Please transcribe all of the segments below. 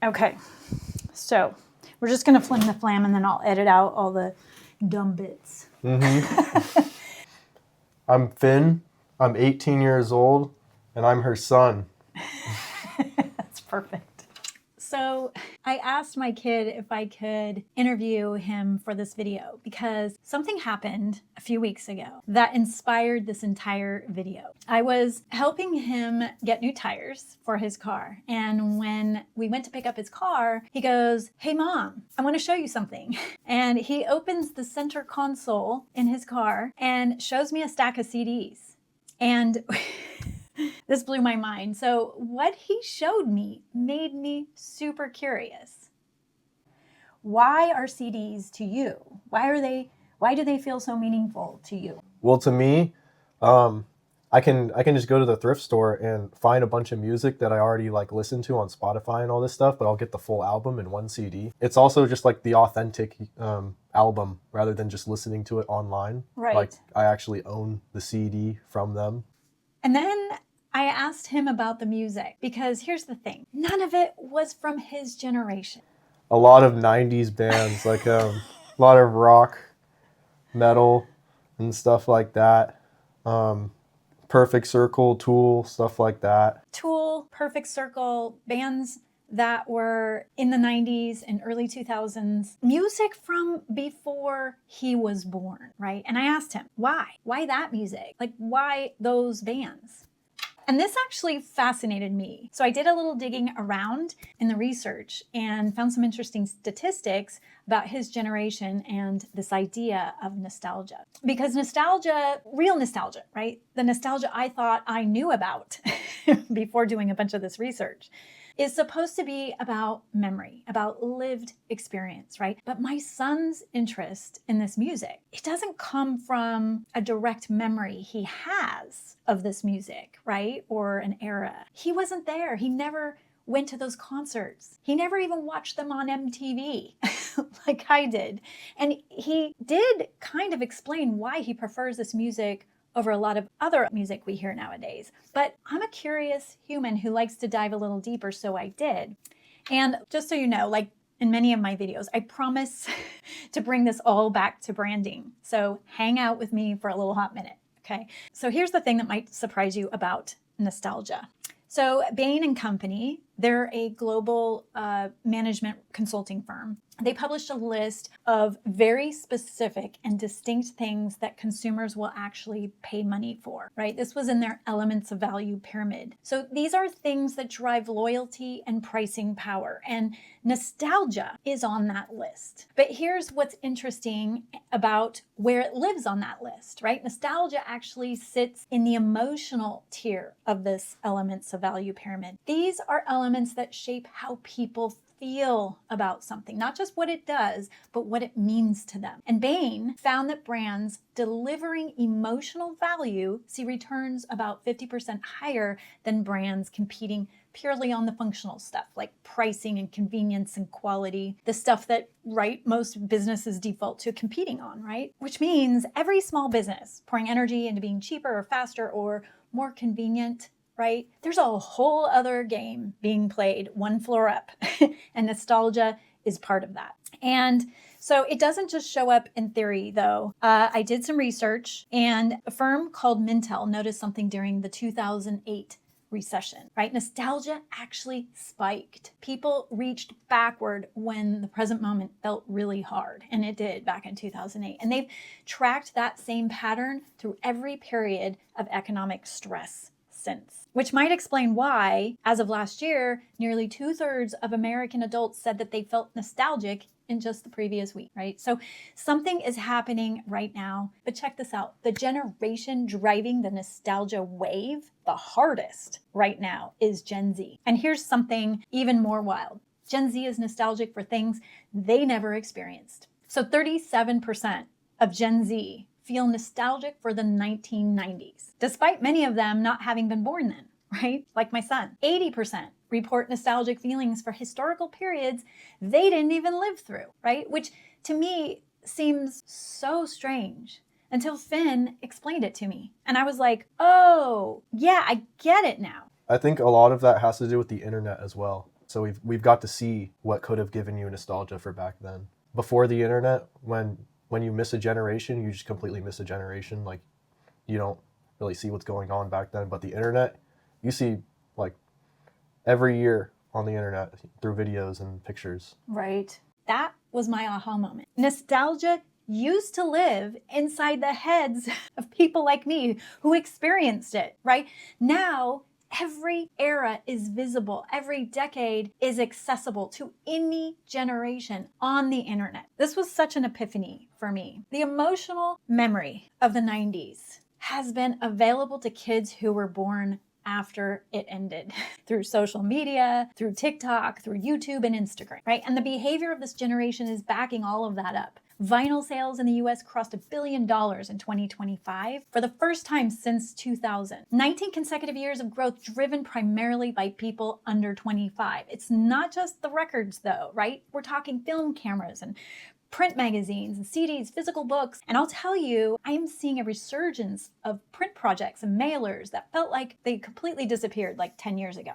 Okay, so we're just going to flim the flam and then I'll edit out all the dumb bits. I'm Finn. I'm 18 years old, and I'm her son. That's perfect. So I asked my kid if I could interview him for this video because something happened a few weeks ago that inspired this entire video. I was helping him get new tires for his car. And when we went to pick up his car, he goes, "Hey Mom, I want to show you something." And he opens the center console in his car and shows me a stack of CDs. And this blew my mind. So what he showed me made me super curious. Why are CDs to you? Why do they feel so meaningful to you? Well, to me, I can just go to the thrift store and find a bunch of music that I already like listen to on Spotify and all this stuff, but I'll get the full album in one CD. It's also just like the authentic album rather than just listening to it online. Right. Like I actually own the CD from them. And then I asked him about the music because here's the thing. None of it was from his generation. A lot of 90s bands, like a lot of rock, metal, and stuff like that. Perfect Circle, Tool, stuff like that. Tool, Perfect Circle, bands that were in the 90s and early 2000s, music from before he was born, right? And I asked him, why? Why that music? Like, why those bands? And this actually fascinated me. So I did a little digging around in the research and found some interesting statistics about his generation and this idea of nostalgia. Because nostalgia, real nostalgia, right? The nostalgia I thought I knew about before doing a bunch of this research is supposed to be about memory, about lived experience, right? But my son's interest in this music, it doesn't come from a direct memory he has of this music, right? Or an era. He wasn't there. He never went to those concerts. He never even watched them on MTV like I did. And he did kind of explain why he prefers this music over a lot of other music we hear nowadays. But I'm a curious human who likes to dive a little deeper, so I did. And just so you know, like in many of my videos, I promise to bring this all back to branding. So hang out with me for a little hot minute, okay? So here's the thing that might surprise you about nostalgia. So Bain and Company, they're a global management consulting firm. They published a list of very specific and distinct things that consumers will actually pay money for, right? This was in their elements of value pyramid. So these are things that drive loyalty and pricing power, and nostalgia is on that list. But here's what's interesting about where it lives on that list, right? Nostalgia actually sits in the emotional tier of this elements of value pyramid. These are elements that shape how people feel about something, not just what it does, but what it means to them. And Bain found that brands delivering emotional value see returns about 50% higher than brands competing purely on the functional stuff like pricing and convenience and quality, the stuff that, right, most businesses default to competing on, right? Which means every small business pouring energy into being cheaper or faster or more convenient, right? There's a whole other game being played one floor up, and nostalgia is part of that. And so it doesn't just show up in theory, though. I did some research, and a firm called Mintel noticed something during the 2008 recession, right? Nostalgia actually spiked. People reached backward when the present moment felt really hard, and it did back in 2008. And they've tracked that same pattern through every period of economic stress since, which might explain why, as of last year, nearly 2/3 of American adults said that they felt nostalgic in just the previous week, right? So something is happening right now, but check this out. The generation driving the nostalgia wave the hardest right now is Gen Z. And here's something even more wild. Gen Z is nostalgic for things they never experienced. So 37% of Gen Z feel nostalgic for the 1990s, despite many of them not having been born then, right? Like my son. 80% report nostalgic feelings for historical periods they didn't even live through, right? Which to me seems so strange until Finn explained it to me. And I was like, oh, yeah, I get it now. I think a lot of that has to do with the internet as well. So we've got to see what could have given you nostalgia for back then. Before the internet, when you miss a generation, you just completely miss a generation. Like, you don't really see what's going on back then. But the internet, you see like every year on the internet through videos and pictures. Right. That was my aha moment. Nostalgia used to live inside the heads of people like me who experienced it, right? Now, every era is visible. Every decade is accessible to any generation on the internet. This was such an epiphany for me. The emotional memory of the 90s has been available to kids who were born after it ended through social media, through TikTok, through YouTube and Instagram, right? And the behavior of this generation is backing all of that up. Vinyl sales in the US crossed $1 billion in 2025 for the first time since 2000. 19 consecutive years of growth driven primarily by people under 25. It's not just the records though, right? We're talking film cameras and print magazines and CDs, physical books. And I'll tell you, I am seeing a resurgence of print projects and mailers that felt like they completely disappeared like 10 years ago.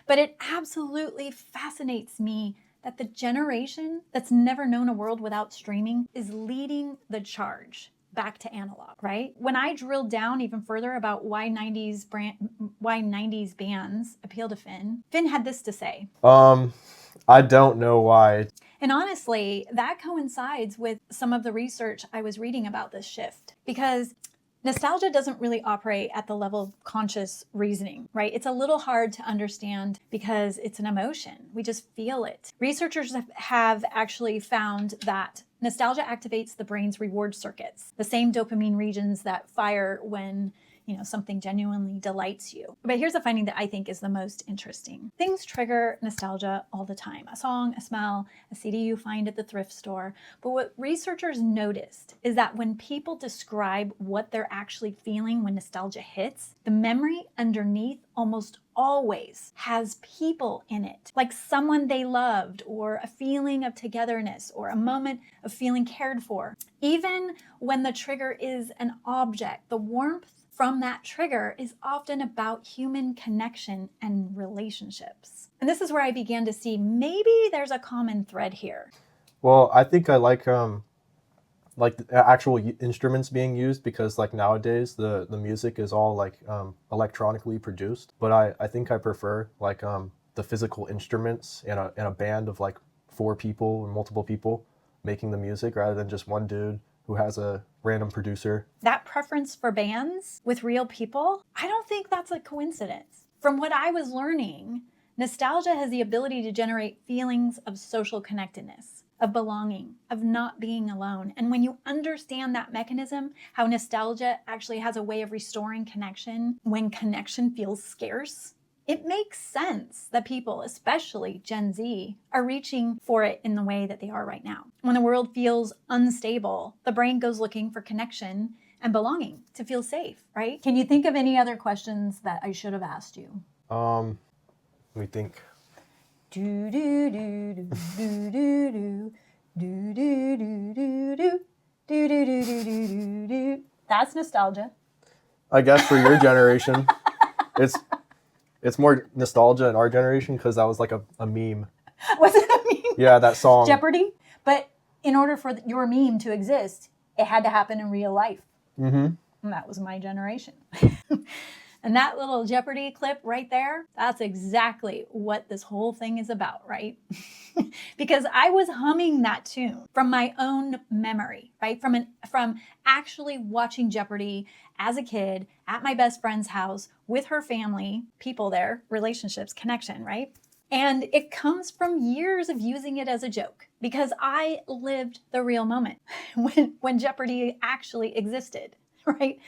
But it absolutely fascinates me that the generation that's never known a world without streaming is leading the charge back to analog, right? When I drilled down even further about why 90s bands appeal to Finn had this to say. I don't know why. And honestly, that coincides with some of the research I was reading about this shift, because nostalgia doesn't really operate at the level of conscious reasoning, right? It's a little hard to understand because it's an emotion. We just feel it. Researchers have actually found that nostalgia activates the brain's reward circuits, the same dopamine regions that fire when something genuinely delights you. But here's a finding that I think is the most interesting. Things trigger nostalgia all the time. A song, a smell, a CD you find at the thrift store. But what researchers noticed is that when people describe what they're actually feeling when nostalgia hits, the memory underneath almost always has people in it, like someone they loved, or a feeling of togetherness, or a moment of feeling cared for. Even when the trigger is an object, the warmth from that trigger is often about human connection and relationships. And this is where I began to see maybe there's a common thread here. Well, I think I like the actual instruments being used, because like nowadays the music is all like electronically produced. But I think I prefer like the physical instruments in a band of like 4 people or multiple people making the music, rather than just one dude who has a random producer. That preference for bands with real people, I don't think that's a coincidence. From what I was learning, nostalgia has the ability to generate feelings of social connectedness, of belonging, of not being alone. And when you understand that mechanism, how nostalgia actually has a way of restoring connection when connection feels scarce, it makes sense that people, especially Gen Z, are reaching for it in the way that they are right now. When the world feels unstable, the brain goes looking for connection and belonging to feel safe, right? Can you think of any other questions that I should have asked you? Let me think. Do do do do do do do do do do do do do do do do do. That's nostalgia. I guess for your generation, it's more nostalgia in our generation because that was like a meme. Was it a meme? Yeah, that song. Jeopardy. But in order for your meme to exist, it had to happen in real life. Mm-hmm. And that was my generation. And that little Jeopardy clip right there, that's exactly what this whole thing is about, right? Because I was humming that tune from my own memory, right? From actually watching Jeopardy as a kid at my best friend's house with her family, people there, relationships, connection, right? And it comes from years of using it as a joke, because I lived the real moment when Jeopardy actually existed, right?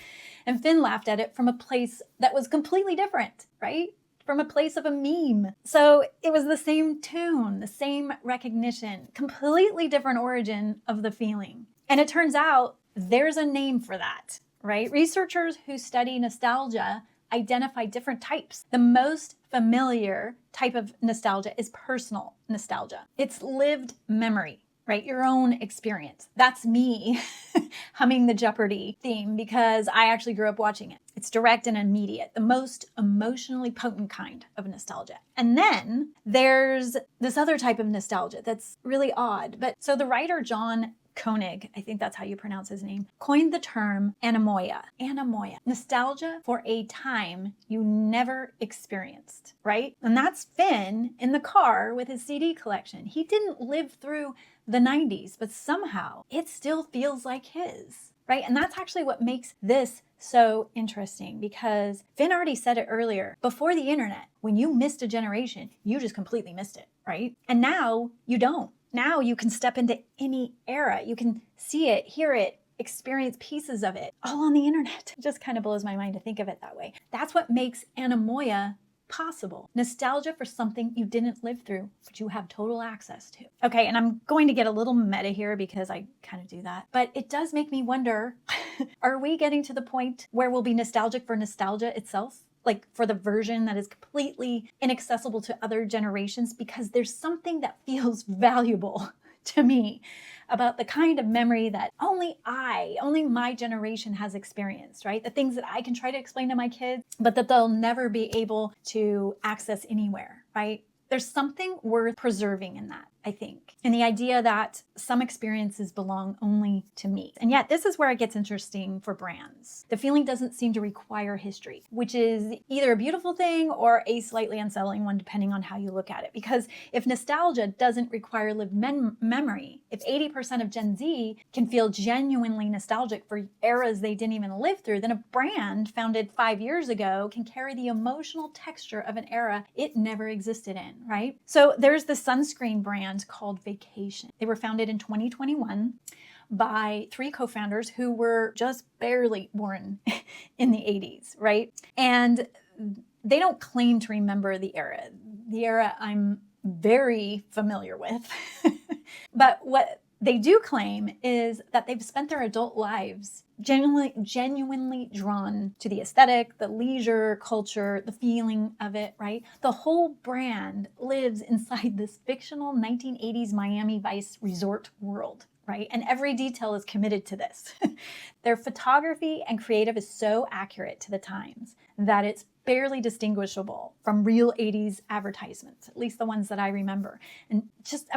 And Finn laughed at it from a place that was completely different, right? From a place of a meme. So it was the same tune, the same recognition, completely different origin of the feeling. And it turns out there's a name for that, right? Researchers who study nostalgia identify different types. The most familiar type of nostalgia is personal nostalgia. It's lived memory. right? Your own experience. That's me humming the Jeopardy theme because I actually grew up watching it. It's direct and immediate, the most emotionally potent kind of nostalgia. And then there's this other type of nostalgia that's really odd. But so the writer John Koenig, I think that's how you pronounce his name, coined the term anemoia. Anemoia. Nostalgia for a time you never experienced, right? And that's Finn in the car with his CD collection. He didn't live through the 90s, but somehow it still feels like his, right? And that's actually what makes this so interesting, because Finn already said it earlier. Before the internet, when you missed a generation, you just completely missed it, right? And now you don't. Now you can step into any era. You can see it, hear it, experience pieces of it all on the internet. It just kind of blows my mind to think of it that way. That's what makes anemoia possible. Nostalgia for something you didn't live through, but you have total access to. Okay, and I'm going to get a little meta here because I kind of do that, but it does make me wonder, are we getting to the point where we'll be nostalgic for nostalgia itself? Like for the version that is completely inaccessible to other generations, because there's something that feels valuable to me about the kind of memory that only my generation has experienced, right? The things that I can try to explain to my kids, but that they'll never be able to access anywhere, right? There's something worth preserving in that, I think. And the idea that some experiences belong only to me. And yet this is where it gets interesting for brands. The feeling doesn't seem to require history, which is either a beautiful thing or a slightly unsettling one, depending on how you look at it. Because if nostalgia doesn't require lived memory, if 80% of Gen Z can feel genuinely nostalgic for eras they didn't even live through, then a brand founded 5 years ago can carry the emotional texture of an era it never existed in, right? So there's the sunscreen brand called Vacation. They were founded in 2021 by 3 co-founders who were just barely born in the 80s, right? And they don't claim to remember the era I'm very familiar with. But what they do claim is that they've spent their adult lives genuinely drawn to the aesthetic, the leisure culture, the feeling of it, right? The whole brand lives inside this fictional 1980s Miami Vice resort world, right? And every detail is committed to this. Their photography and creative is so accurate to the times that it's barely distinguishable from real 80s advertisements, at least the ones that I remember. And just,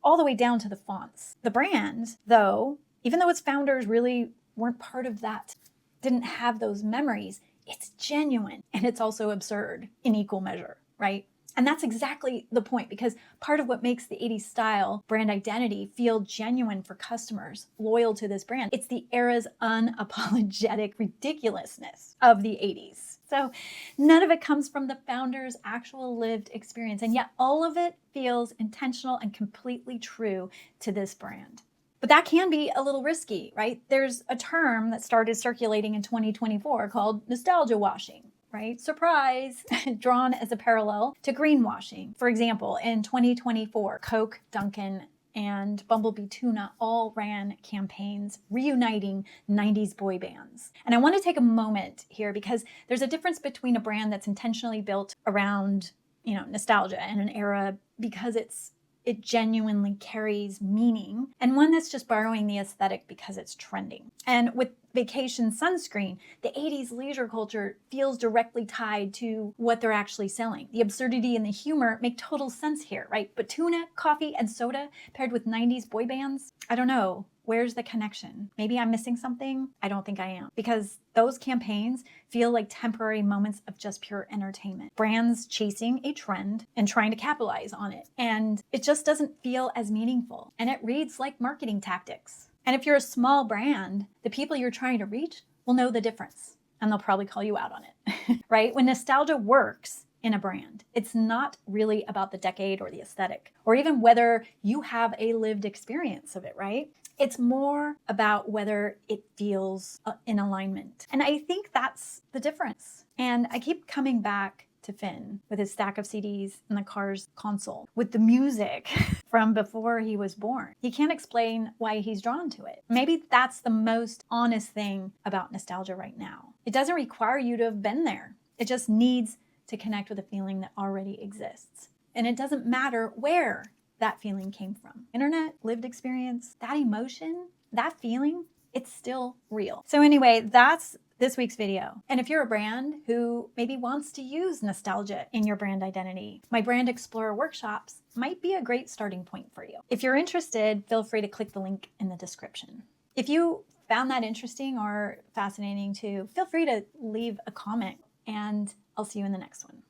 all the way down to the fonts. The brand, though, even though its founders really weren't part of that, didn't have those memories, it's genuine and it's also absurd in equal measure, right? And that's exactly the point, because part of what makes the 80s style brand identity feel genuine for customers loyal to this brand, it's the era's unapologetic ridiculousness of the 80s. So none of it comes from the founder's actual lived experience, and yet all of it feels intentional and completely true to this brand. But that can be a little risky, right? There's a term that started circulating in 2024 called nostalgia washing, right? Surprise, drawn as a parallel to greenwashing. For example, in 2024, Coke, Dunkin', and Bumblebee Tuna all ran campaigns reuniting 90s boy bands. And I want to take a moment here because there's a difference between a brand that's intentionally built around, nostalgia and an era because it genuinely carries meaning, and one that's just borrowing the aesthetic because it's trending. And with Vacation Sunscreen, the 80s leisure culture feels directly tied to what they're actually selling. The absurdity and the humor make total sense here, right? But tuna, coffee, and soda paired with 90s boy bands, I don't know. Where's the connection? Maybe I'm missing something. I don't think I am, because those campaigns feel like temporary moments of just pure entertainment. Brands chasing a trend and trying to capitalize on it. And it just doesn't feel as meaningful. And it reads like marketing tactics. And if you're a small brand, the people you're trying to reach will know the difference, and they'll probably call you out on it, right? When nostalgia works in a brand, it's not really about the decade or the aesthetic, or even whether you have a lived experience of it, right? It's more about whether it feels in alignment. And I think that's the difference. And I keep coming back to Finn with his stack of CDs in the car's console, with the music from before he was born. He can't explain why he's drawn to it. Maybe that's the most honest thing about nostalgia right now. It doesn't require you to have been there. It just needs to connect with a feeling that already exists. And it doesn't matter where that feeling came from. Internet, lived experience, that emotion, that feeling, it's still real. So anyway, that's this week's video. And if you're a brand who maybe wants to use nostalgia in your brand identity, my Brand Explorer workshops might be a great starting point for you. If you're interested, feel free to click the link in the description. If you found that interesting or fascinating too, feel free to leave a comment, and I'll see you in the next one.